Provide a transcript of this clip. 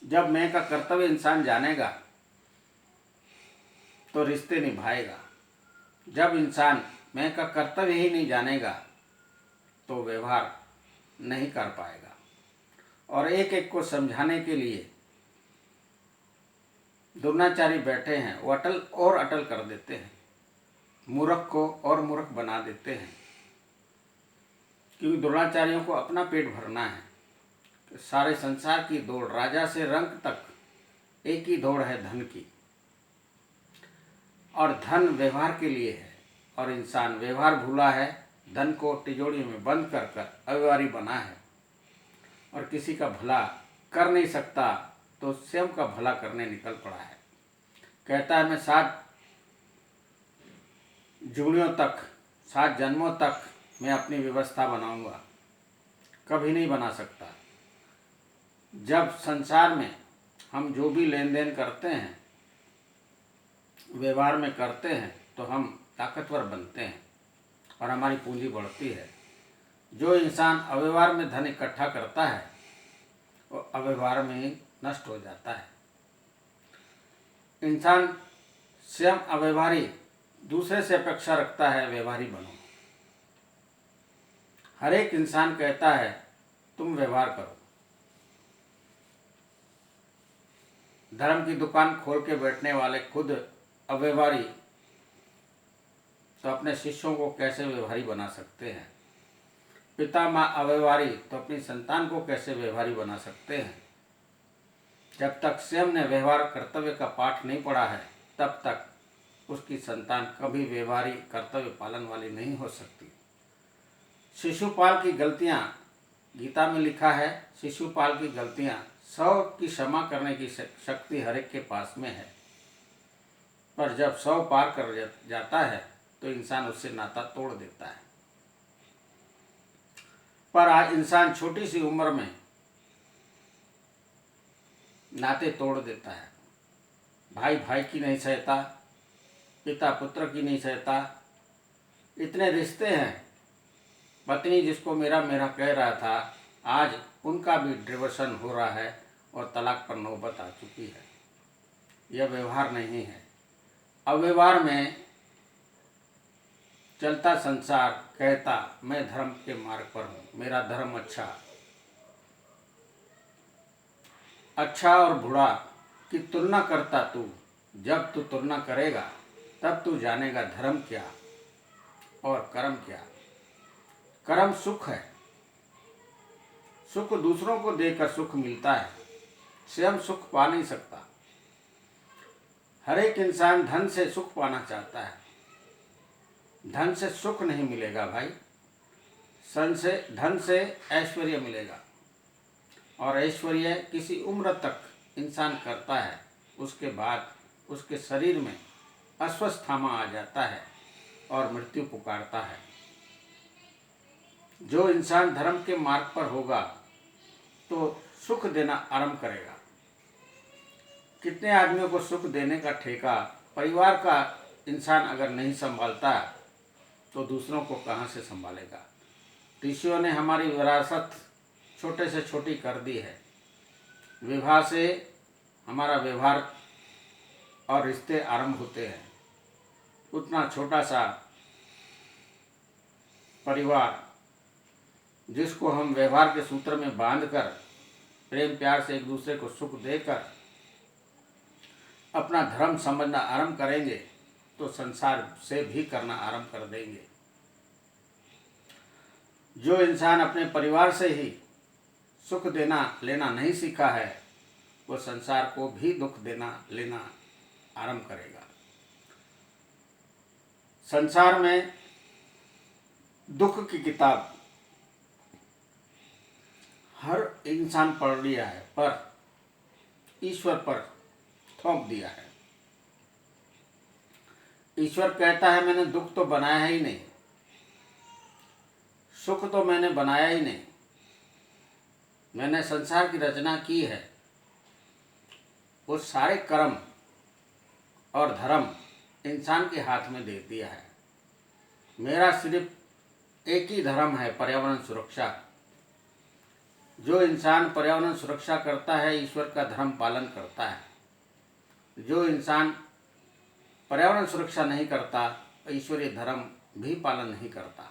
जब मैं का कर्तव्य इंसान जानेगा तो रिश्ते निभाएगा। जब इंसान मैं का कर्तव्य ही नहीं जानेगा तो व्यवहार नहीं कर पाएगा। और एक एक को समझाने के लिए द्रोणाचार्य बैठे हैं, वो अटल और अटल कर देते हैं, मूर्ख को और मूर्ख बना देते हैं। क्योंकि द्रोणाचार्यों को अपना पेट भरना है। सारे संसार की दौड़, राजा से रंक तक एक ही दौड़ है, धन की। और धन व्यवहार के लिए है, और इंसान व्यवहार भूला है, धन को तिजोरी में बंद कर कर अव्यवहारी बना है और किसी का भला कर नहीं सकता तो स्वयं का भला करने निकल पड़ा है। कहता है मैं 7 जुगनियों तक, 7 जन्मों तक मैं अपनी व्यवस्था बनाऊंगा। कभी नहीं बना सकता। जब संसार में हम जो भी लेन देन करते हैं, व्यवहार में करते हैं, तो हम ताकतवर बनते हैं और हमारी पूंजी बढ़ती है। जो इंसान अव्यवहार में धन इकट्ठा करता है वो अव्यवहार में ही नष्ट हो जाता है। इंसान स्वयं अव्यवहारी, दूसरे से अपेक्षा रखता है व्यवहारी बनो। हर एक इंसान कहता है तुम व्यवहार करो। धर्म की दुकान खोल के बैठने वाले खुद अव्यवहारी, तो अपने शिष्यों को कैसे व्यवहारी बना सकते हैं। पिता माँ अव्यवहारी, तो अपनी संतान को कैसे व्यवहारी बना सकते हैं। जब तक स्वयं ने व्यवहार कर्तव्य का पाठ नहीं पढ़ा है तब तक उसकी संतान कभी व्यवहारी कर्तव्य पालन वाली नहीं हो सकती। शिशुपाल की गलतियाँ, गीता में लिखा है शिशुपाल की गलतियाँ 100 की क्षमा करने की शक्ति हर एक के पास में है, पर जब 100 पार कर जाता है तो इंसान उससे नाता तोड़ देता है। पर आज इंसान छोटी सी उम्र में नाते तोड़ देता है। भाई भाई की नहीं सहता, पिता पुत्र की नहीं सहता। इतने रिश्ते हैं, पत्नी जिसको मेरा मेरा कह रहा था, आज उनका भी डिवोर्सन हो रहा है और तलाक पर नौबत आ चुकी है। यह व्यवहार नहीं है। अव्यवहार में चलता संसार कहता मैं धर्म के मार्ग पर हूँ, मेरा धर्म अच्छा और बुरा की तुलना करता तू। जब तू तुलना करेगा तब तू जानेगा धर्म क्या और कर्म क्या। कर्म सुख है। सुख दूसरों को देकर सुख मिलता है, स्वयं सुख पा नहीं सकता। हर एक इंसान धन से सुख पाना चाहता है। धन से सुख नहीं मिलेगा भाई, धन से ऐश्वर्य मिलेगा। और ऐश्वर्य किसी उम्र तक इंसान करता है, उसके बाद उसके शरीर में अस्वस्थामा आ जाता है और मृत्यु पुकारता है। जो इंसान धर्म के मार्ग पर होगा तो सुख देना आरंभ करेगा। कितने आदमियों को सुख देने का ठेका परिवार का इंसान अगर नहीं संभालता तो दूसरों को कहाँ से संभालेगा। ऋषियों ने हमारी विरासत छोटे से छोटी कर दी है। विवाह से हमारा व्यवहार और रिश्ते आरंभ होते हैं। उतना छोटा सा परिवार जिसको हम व्यवहार के सूत्र में बांधकर प्रेम प्यार से एक दूसरे को सुख देकर अपना धर्म समझना आरंभ करेंगे तो संसार से भी करना आरंभ कर देंगे। जो इंसान अपने परिवार से ही सुख देना लेना नहीं सीखा है वो संसार को भी दुख देना लेना आरंभ करेगा। संसार में दुख की किताब हर इंसान पढ़ लिया है, पर ईश्वर पर थोप दिया है। ईश्वर कहता है मैंने दुख तो बनाया ही नहीं, सुख तो मैंने बनाया ही नहीं। मैंने संसार की रचना की है। वो सारे कर्म और धर्म इंसान के हाथ में दे दिया है। मेरा सिर्फ एक ही धर्म है, पर्यावरण सुरक्षा। जो इंसान पर्यावरण सुरक्षा करता है ईश्वर का धर्म पालन करता है। जो इंसान पर्यावरण सुरक्षा नहीं करता ईश्वरीय धर्म भी पालन नहीं करता।